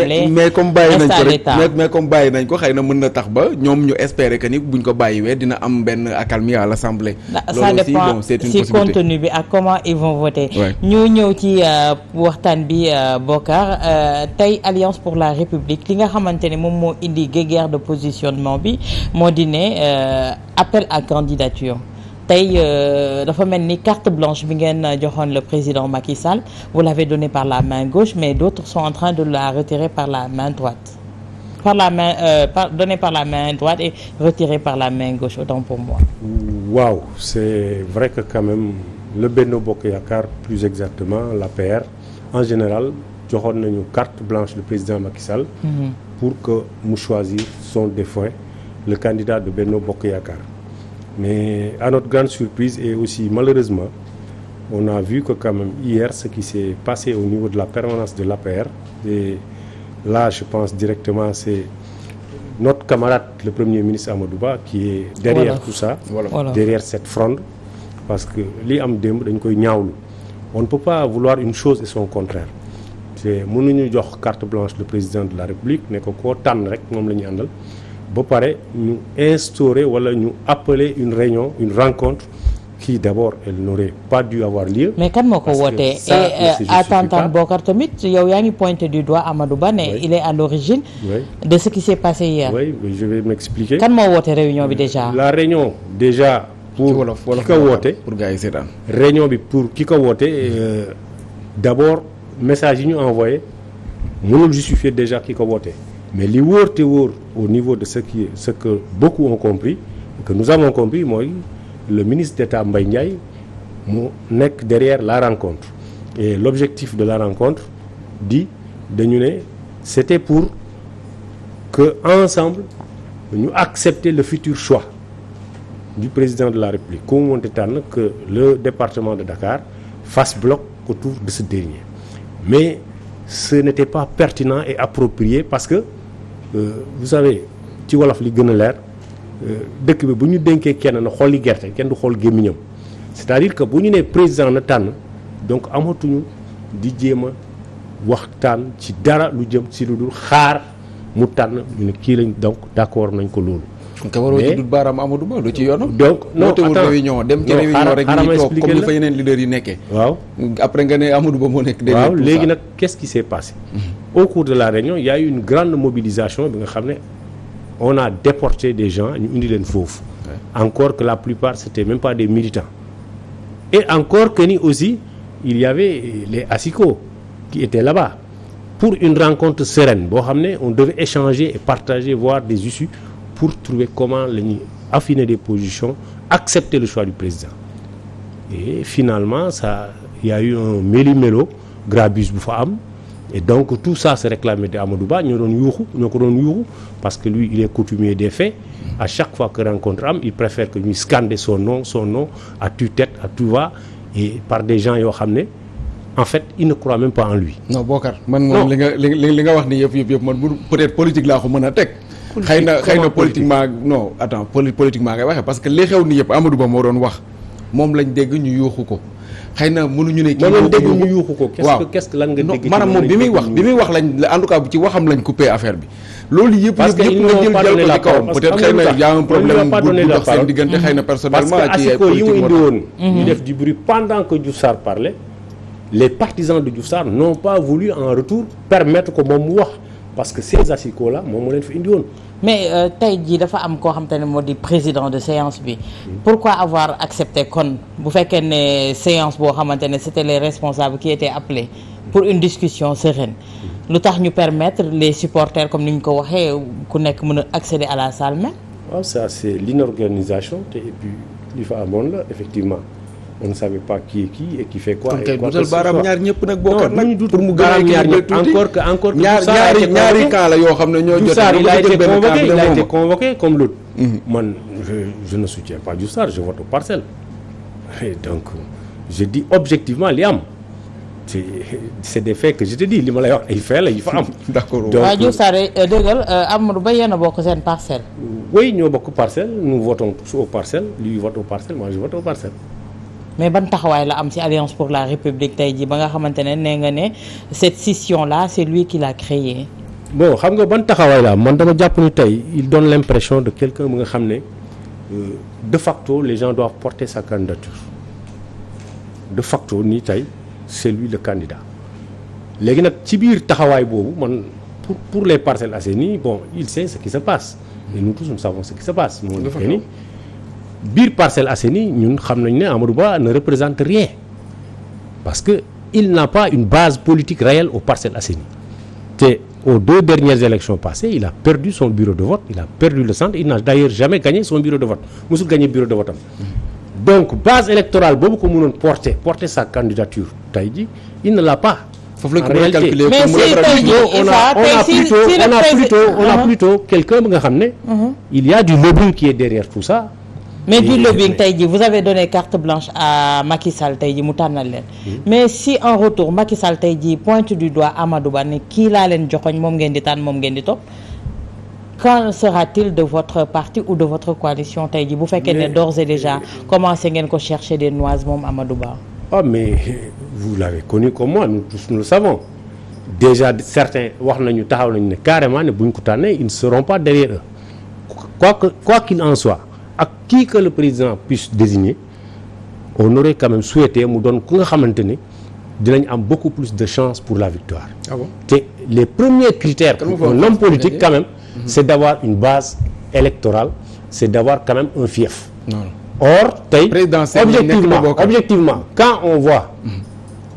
mais comme bàyyi nañ ko rek mais comme bàyyi nañ ko xëy na mën na tax ba ñoom ñu espérer que ni buñ ko bàyyiwee dina am benn accalmie à l'Assemblée. Ça dépend si contenu bi ak comment ils vont voter. ñu ñëw ci waxtaan bi Bocar tey Alliance pour la République li nga xamante ne moom moo indi guerre de positionnement bi moo di ne appel à candidature. tey dafa mel ni carte blanche bi ngeen joxoon le président Macky Sall vous l'avez donné par la main gauche mais d'autres sont en train de la retirer par la main droite donné par la main droite et retiré par la main gauche autant pour moi. Waaw, c'est vrai que quand même le Benno Bokk Yaakaar plus exactement l'APR en général joxoon nañu carte blanche le président Macky Sall pour que mu choisir son défunt le candidat de Benno Bokk Yaakaar. Mais à notre grande surprise et aussi malheureusement, on a vu que quand même hier, ce qui s'est passé au niveau de la permanence de l'APR, et là je pense directement c'est notre camarade le Premier ministre Amadou Ba qui est derrière tout ça, derrière cette fronde, parce que li am démb dañ koy ñaawlu. On ne peut pas vouloir une chose et son contraire. C'est mënuñu jox carte blanche le président de la République ne ko koo tànn rek moom la ñu àndal. ba pare ñu instaurer wala ñu appeler une réunion une rencontre qui d'abord elle n'aurait pas dû avoir lieu. mais kan moo ko wootee et attends Bocar tamit yow yaa ngi pointé du doigt Amadou Ba ne il est à l'origine de ce qui s'est passé hier. Oui, je vais m'expliquer. kan moo woote réunion bi déjà. La réunion déjà pour ki ko woote pour gars yi seetaan réunion bi pour ki ko woote d'abord message yi ñu envoyé mënul justifier déjà ki ko woote. Mais li wóor te wóor au niveau de ce que beaucoup ont compris que nous avons compris mooy le ministre d'État Mbaye Ndiaye mu nekk derrière la rencontre et l'objectif de la rencontre dañu ne c'était pour que ensemble ñu accepter le futur choix du président de la République ku mu mënti tànn que le département de Dakar fasse bloc autour de ce dernier mais ce n'était pas pertinent et approprié parce que vous savez ci wolof li gën a leer dëkk bi bu ñu dénkee kenn na xolli gerte kenn du xool gémmiñam c'est-à-dire que bu ñu nee président na tànn donc amatuñu di jéem a waxtaan ci dara lu jëm ci lu dul xaar mu tànn ñu ne kii lañ donc d'accord nañ ko loolu. te waroo ci dut baaraam Amadou Ba du ci yoonam. donc non attends réunion dem ci réunion rek ñu toog comme ni fa yeneen leaders yi nekkee. waaw après nga ne Amadou Ba moo nekk. waaw léegi nag qu'est-ce qui s'est passé. Au cours de la réunion il y a eu une grande mobilisation bi nga xam ne on a déporté des gens ñu indi leen foofu. Encore que la plupart c'était même pas des militants. Et encore que ni aussi il y avait les ASICO qui étaient là-bas pour une rencontre sereine boo xam ne on devait échanger et partager voir des issues. Pour trouver comment la ñuy affiner des positions accepter le choix du président et finalement ça il y a eu un méli-mélo grabuge bu fa am et donc tout ça se réclamait de Amadou Ba ñoo ko doon yuuxu parce que lui il est coutumier des faits à chaque fois que rencontre am il préfère que ñuy scander son nom à tue-tête à tout va et par des gens yoo xam ne en fait il ne croit même pas en lui. Non Bocar man moom li nga wax ni yëpp man peut-être politique laa ko mën a teg. xëy na politiquement non attends politiquement ngay waxee parce que li xew ni yëpp Amadou Ba moo doon wax moom lañ dégg ñu yuuxu ko xëy na mënuñu ne. kii dégg ñu yuuxu ko. qu'est-ce que lan nga dégg. maanaam moom bi muy wax lañ en tout cas ci waxam lañ coupé affaire bi. loolu yëpp parce que nga jël ko ci kawam peut-être xëy na y a un problème bu dox seen diggante xëy na personnellement. ci ay politique yi mu indi woon. ñu def du bruit pendant que Diouf Sarr parlait les partisans de Diouf Sarr n'ont pas voulu en retour permettre ko moom mu wax. parce que ces asiko là moom moo leen fi indi woon. mais tey jii dafa am koo xam te ne moo di président de séance bi pourquoi avoir accepté kon bu fekkee ne séance boo xamante ne c'était les responsables qui étaient appelés pour une discussion sereine lu tax ñu permettre les supporters comme ni ñu ko waxee ku nekk mën a accéder à la salle même. waaw ça c'est l'inorganisation te et puis li fa amoon la effectivement. On ne savait pas qui est qui et qui fait quoi. et quoi que ce soit baaraam ñaar ñëpp nag bokkat nag pour mu gën a ñaar ñëpp encore que ñaari camp la yoo xam ne ñoo jot il a été convoqué comme l'autre. Man je ne soutiens pas Diouf Sarr je vote aux Parcelles. Et donc je dis objectivement li am c'est des faits que je te dis li ma lay wax ay faits la yi fa am. d'accord waaw Diouf Sarr dëggal Amadou Ba yéen a bokk seen parcelle. Oui ñoo bokk parcelle nous votons tous aux Parcelles lui vote aux Parcelles moi je vote aux Parcelles. mais ban taxawaay la am ci Alliance pour la République tey jii ba nga xamante ne nee nga ne cette scission là c'est lui qui l'a créée. bon xam nga ban taxawaay la man dama jàpp ni tey il donne l'impression de quelqu'un bu nga xam ne de facto les gens doivent porter sa candidature de facto nii tey c'est lui le candidat léegi nag ci biir taxawaay boobu man pour les Parcelles Assainies bon il sait ce qui se passe et nous tous nous savons ce qui se passe moo ne ni biir Parcelles Assainies ñun xam nañ ne Amadou Ba ne représente rien parce que il n'a pas une base politique réelle aux Parcelles Assainies te aux 2 dernières élections passées il a perdu son bureau de vote il a perdu le centre il n'a d'ailleurs jamais gagné son bureau de vote musul gagné bureau de vote am donc base électorale boobu ko mënoon porter sa candidature tey ji il ne l'a pas foofu lañ ko mën a calculer mais si on a plutôt quelqu'un bi nga xam ne il y a du lobbying qui est derrière tout ça mais du lobbying tey jii vous avez donné carte blanche à Macky Sall tey jii mu tànnal leen mais si en retour Macky Sall tey jii pointe du doigt Amadou Ba ne kii laa leen joxoñ moom ngeen di tànn moom ngeen di topp qu'en sera-t-il de votre parti ou de votre coalition tey jii bu fekkee ne d'ores et déjà commencé ngeen ko chercher des noises moom Amadou Ba ah mais vous l'avez connu comme moi nous tous nous le savons déjà certains wax nañu taxaw nañu ne carrément ne bu ñu ko tànnee ils ne seront pas derrière eux quoi qu'il en soit ak qui que le président puisse désigner on aurait quand même souhaité mu doon ku nga xamante ni dinañ am beaucoup plus de chance pour la victoire. Ah bon? te les premiers critères pour un homme politique quand même c'est d'avoir une base électorale c'est d'avoir quand même un fief. Non. Or tey objectivement quand on voit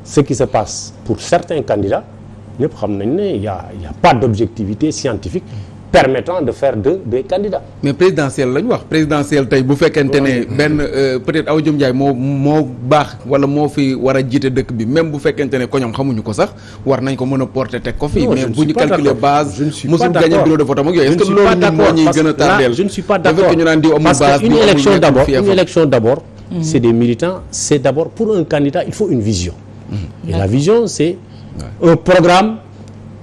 ce qui se passe pour certains candidats ñëpp xam nañ ne y a pas d'objectivité scientifique permettant de faire des candidats. mais présidentielle la ñu wax présidentielle tey bu fekkente ne benn peut-être Awa Diom Ndiaye moo baax wala moo fi war a jiite dëkk bi même bu fekkente ne ko ñoom xamuñu ko sax war nañ ko mën a porter teg ko fii. mais bu ñu calculer base mosul gagné bureau de vote am ak yooyu. est-ce que loolu ñun moo ñuy gën a tardeel. je ne suis pas d'accord ñu naan di amul base parce que une élection d'abord c'est des militants c'est d'abord pour un candidat il faut une vision. Et la vision c'est un programme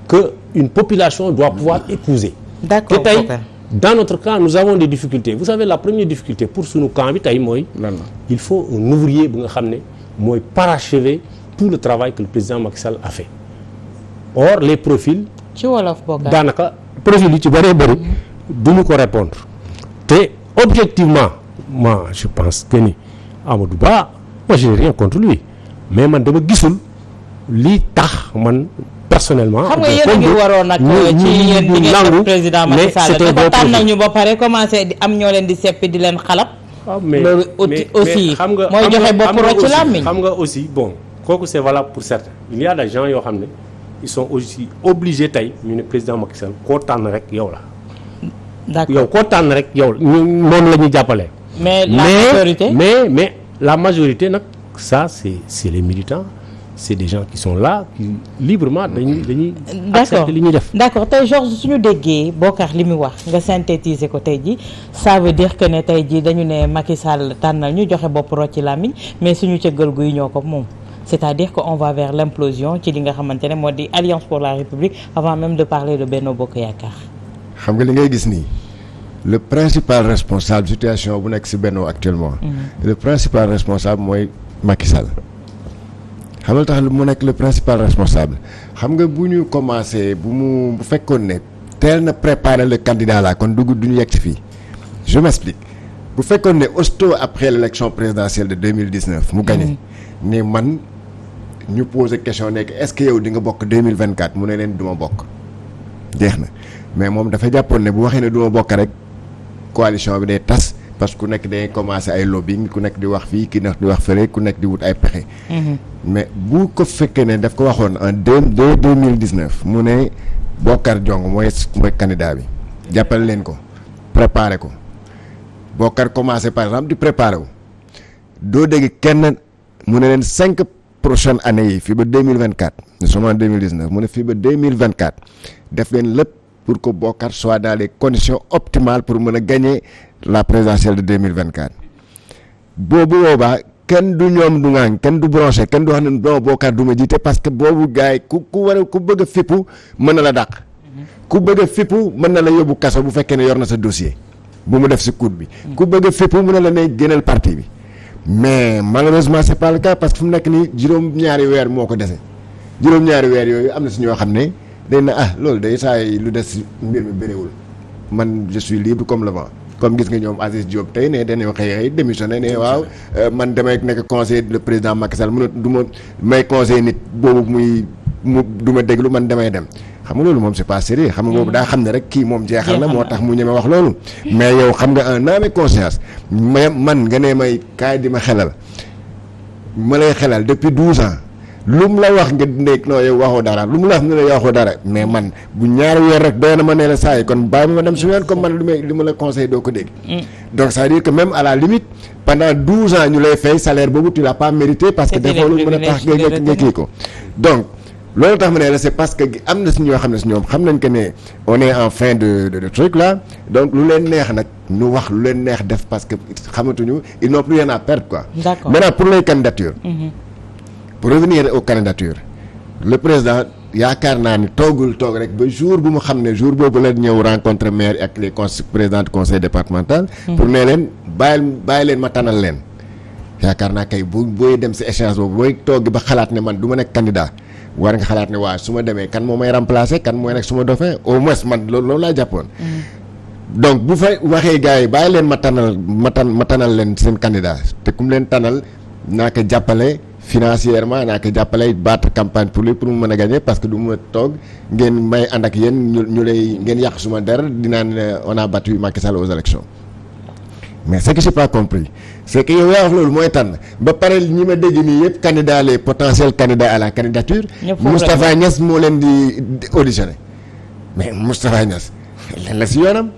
que une population doit pouvoir épouser. D'accord. te tey dans notre cas nous avons des difficultés vous savez la première difficulté pour sunu camp bi tey mooy il faut un ouvrier bu nga xam ne mooy parachever tout le travail que le président Macky Sall a fait or les profils ci wolof bokk daanaka profil yi ci bëree bëri duñu ko répondre te objectivement moi je pense que ni Amadou Ba moi je n'ai rien contre lui mais man dama gisul lii tax man personnellement xam nga yéen a ngi waroon nag ci yéen di ngeen président Macky Sall dafa tànn nañu ba pare commencé di am ñoo leen di seppi di leen xalab loolu aussi xam nga mooy joxe bopp rocc ci làmmiñ xam nga aussi bon kooku c'est valable pour certains il y a des gens yoo xam ne ils sont aussi obligés tey ñu ne président Macky Sall koo tànn rek yow la d'accord yow koo tànn rek yow noonu la ñuy jàppale mais la majorité mais la majorité nag ça c'est les militants c'est des gens qui sont là qui librement dañuy accepter li ñuy def. d'accord tey Georges suñu déggee Bokar li mu wax nga synthétiser ko tey ji ça veut dire que ne tey ji dañu ne Macky Sall tànnal ñu joxe bopp rocc ci làmmiñ mais suñu cëggal guy ñoo ko moom c'est-à-dire que on va vers l'implosion ci li nga xamante ne moo di Alliance pour la République avant même de parler de Benno Bokk Yaakaar. xam nga li ngay gis nii le principal responsable situation bu nekk ci Benno actuellement. Le principal responsable mooy Macky Sall. xam nga tax mu nekk le principal responsable xam nga bu ñu commencé bu fekkoon ne teel na préparer le candidat là kon du ñu yegg ci fii je m'explique bu fekkoon ne aussitôt après l'élection présidentielle de 2019 mu gagné ne man ñu posé question nekk est-ce que yow di nga bokk 2024 mu ne leen du ma bokk jeex na mais moom dafa jàppoon ne bu waxee ne du ma bokk rek coalition bi day tas parce que ku nekk day commencer ay lobbying ku nekk di wax fii ki nekk di wax fële ku nekk di wut ay pexe. mais bu ko fekkee ne daf ko waxoon en 2019 mu ne Bokar Jong mooy candidat bi jàppale leen ko préparer ko Bokar commencé par exemple di préparer wu doo dégg kenn mu ne leen 5 prochaines années yi fii ba 2024 nous sommes en 2019 mu ne fii ba 2024 def leen lépp pour que Bokar soit dans les conditions optimales pour mën a gagner la présidentielle de 2024 boobu boobaa kenn du ñoom du ŋaañ kenn du branché kenn du wax ne non Bokar du ma jiite parce que boobu gars yi ku bëgg a fippu mën na la dàq. ku bëgg a fippu mën na la yóbbu kaso bu fekkee ne yor na sa dossier bu mu def si coude bi. ku bëgg a fippu mën na la ne génneel parti bi mais malheureusement c'est pas le cas parce que fu mu nekk nii juróom-ñaari weer moo ko dese juróom-ñaari weer yooyu am na si ñoo xam ne dañ na loolu day saa yi lu des mbir mi bëriwul man je suis libre comme le vent. comme gis nga ñoom Aziz Diop tey ne dañoo xëy démissionné ne waaw man damay nekk conseiller le président Macky Sall du ma may conseiller nit boobu du ma déglu man damay dem xam nga loolu moom c'est pas sérieux xam nga boobu daa xam ne rek kii moom jeexal na moo tax mu ñeme wax loolu mais yow xam nga un âme et conscience mais man nga ne may kaay di ma xelal ma lay xelal depuis 12 ans lu mu la wax nga nekk non yow waxoo dara lu mu la wax ne la waxoo dara mais man bu ñaari weer rek doy na ma ne la saa yi kon bàyyi ma dem su yoon comme man li ma la conseillé doo ko dégg. Donc ça veut dire que même à la limite pendant 12 ans ñu lay fay salaire boobu tu l'as pas mérité parce que defoo lu mën a tax nga kii ko donc loolu tax ma ne la c'est parce que am na si ñoo xam ne si ñoom xam nañ que ne on est en fin de truc là donc lu leen neex nag ñu wax lu leen neex def parce que xamatuñu ils n'ont plus rien à perdre quoi. D'accord. Maintenant pour les candidatures. Pour revenir aux candidatures le président yaakaar naa ni toog rek ba jour bu mu xam ne jour boobu la ñëw rencontre maire ak les présidents du conseil départemental. pour ne leen bàyyi leen ma tànnal leen. yaakaar naa kay booy dem si échéance boobu booy toog ba xalaat ne man du ma nekk candidat war nga xalaat ne waa su ma demee kan moo may remplacer kan mooy nekk su ma dauphin au moins man loolu laa jàppoon. donc bu fa waxee gars yi bàyyi leen ma tànnal leen seen candidat te ku mu leen tànnal naa ko jàppale. Financièrement naa ko jàppale battre campagne pour lui pour mu mën a gagner parce que du ma toog ngeen may ànd ak yéen ñu lay ngeen yàq suma der dinaan on a battu Macky Sall aux élections mais ce que j'ai pas compris c'est que yow yaa wax loolu mooy tànn ba pare ñi ma dégg nii yëpp candidats les potentiels candidats à la candidature Moustapha Niass moo leen di auditionné mais Moustapha Niass leen la si yoonam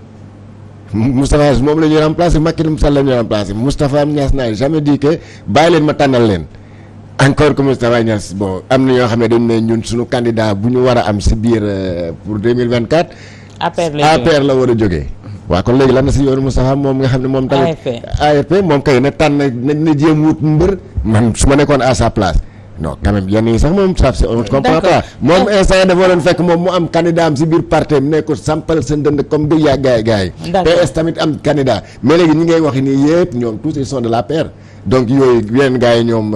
Moustapha Niass moom la ñuy remplacer Macky Sall la ñuy remplacer Moustapha Niass n'a jamais dit que bàyyi leen ma tànnal leen encore que Moustapha Niass bon am na ñoo xam ne dañ ne ñun suñu candidat bu ñu war a am si biir pour 2024 APR la war a jógee waaw kon léegi lan na si yoonu Moustapha moom nga xam ne moom tamit AFP moom kay na tànn na jéem wut mbër man su ma nekkoon à sa place non quand même yenn yi sax moom ça on ne comprend pas moom instant dafa doon fekk moom mu am candidat am si biir parti am ne ko sampal seen dënd comme du yaa gars yi PS tamit am candidat mais léegi ñi ngay wax nii yëpp ñoom tous ils sont de l'APR donc yooyu yeneen gars yi ñoom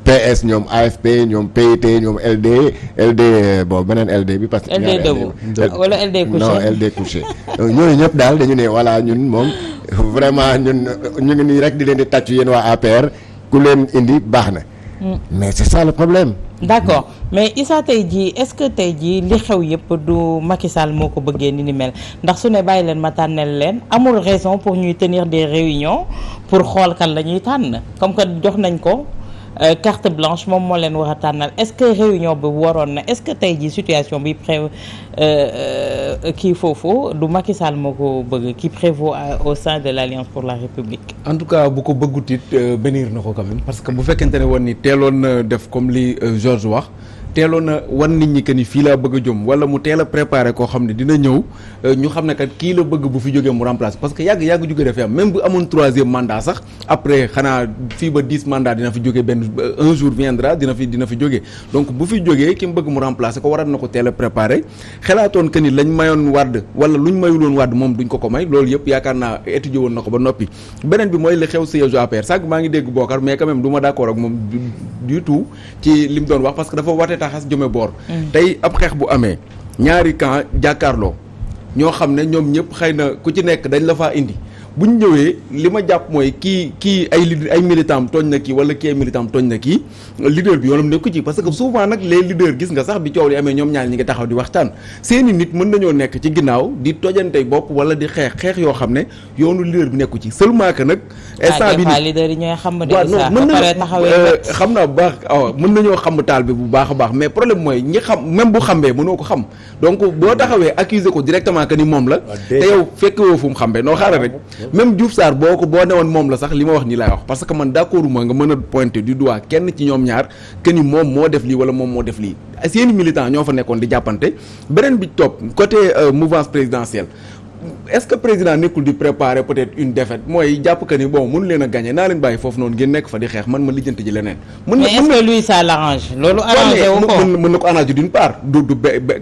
PS ñoom AFP ñoom PIT ñoom LD bon beneen LD bi parce que LD debout wala LD couché non LD couché ñooñu ñëpp daal dañu ne voilà ñun moom vraiment ñun ñu ngi nii rek di leen di tàccu yéen waa APR ku leen indi baax na mais c'est ça le problème. D'accord mais Issa tey jii est-ce que tey jii li xew yëpp du Macky Sall moo ko bëggee ni mel ndax su ne bàyyi leen ma tànnal leen amul raison pour ñuy tenir des réunions pour xool kan la ñuy tànn comme que jox nañ ko carte blanche moom moo leen war a tànnal est-ce que réunion bi waroon na est-ce que tey jii situation bi kii foofu du Macky Sall moo ko bëgg qui prévaut au sein de l'Alliance pour la République. En tout cas bu ko bëggut it bénir na ko quand même parce que bu fekkente ne woon ni teeloon na def comme li Georges wax teeloon na wan nit ñi que ni fii laa bëgg a jëm wala mu teel a préparé koo xam ne dina ñëw ñu xam ne kat kii la bëgg bu fi jógee mu remplacer parce que yàgg jóge dafay am même bu amoon 3e mandat sax après xanaa fii ba 10 mandats dina fi jógee benn un jour viendra dina fi jógee donc bu fi jógee ki mu bëgg mu remplacer ko waral na ko teel a préparé xelaatoon que ni lañ mayoon Wade wala luñ mayuloon Wade moom duñ ko may loolu yëpp yaakaar naa étudier woon na ko ba noppi beneen bi mooy li xew siège APR sànq maa ngi dégg Bokar mais quand même du ma d'accord ak moom du tout ci li mu doon wax parce que dafa wate taxas jëme boor tey ab xeex bu amee ñaari camp jàkkaarloo ñoo xam ne ñoom ñëpp xëy na ku ci nekk dañ la faa indi bu ñu ñëwee li ma jàpp mooy kii ay militant tooñ na kii wala kii ay militant tooñ na kii leader bi yoonam nekku ci parce que souvent nag les leaders gis nga sax bi coow li amee ñoom ñaar ñi ngi taxaw di waxtaan seeni nit mën nañoo nekk ci ginnaaw di tojantey bopp wala di xeex yoo xam ne yoonu leader bi nekku ci seulement que nag instant bi ni leader yi ñooy xam xam naa bu baax mën nañoo xam taal bi bu baax a baax mais problème mooy ñi xam même bu xambee mënoo ko xam donc boo taxawee accuser ko directement que ni moom la te yow fekk woo fu mu xambee noo xaaral rek même Diouf Sarr boo newoon moom la sax li ma wax nii laay wax parce que man d'accord nga mën a pointer du doigt kenn ci ñoom ñaar que ni moom moo def lii wala moom moo def lii seeni militant ñoo fa nekkoon di jàppante beneen bi topp côté mouvance présidentielle est-ce que président nekkul di préparer peut-être une défaite mooy jàpp que ni bon mënu leen a gagner naa leen bàyyi foofu noonu ngeen nekk fa di xeex man ma lijjanti ji leneen. mais est-ce que lui ça l'arrange loolu arrangé wu ko mën na ko arranger d'une part du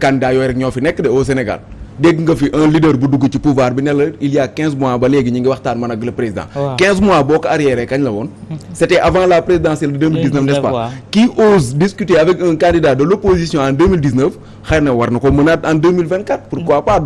candidat yooyu rek ñoo fi nekk de au Sénégal dégg nga fi un leader bu dugg ci pouvoir bi ne la il y a 15 mois ba léegi ñi ngi waxtaan man ak le président. 15 mois boo ko arriéré kañ la woon. c'était avant la présidentielle de 2019 n'est-ce pas. qui ose discuter avec un candidat de l'opposition en 2019 xëy na war na ko mënaat en 2024 pourquoi pas.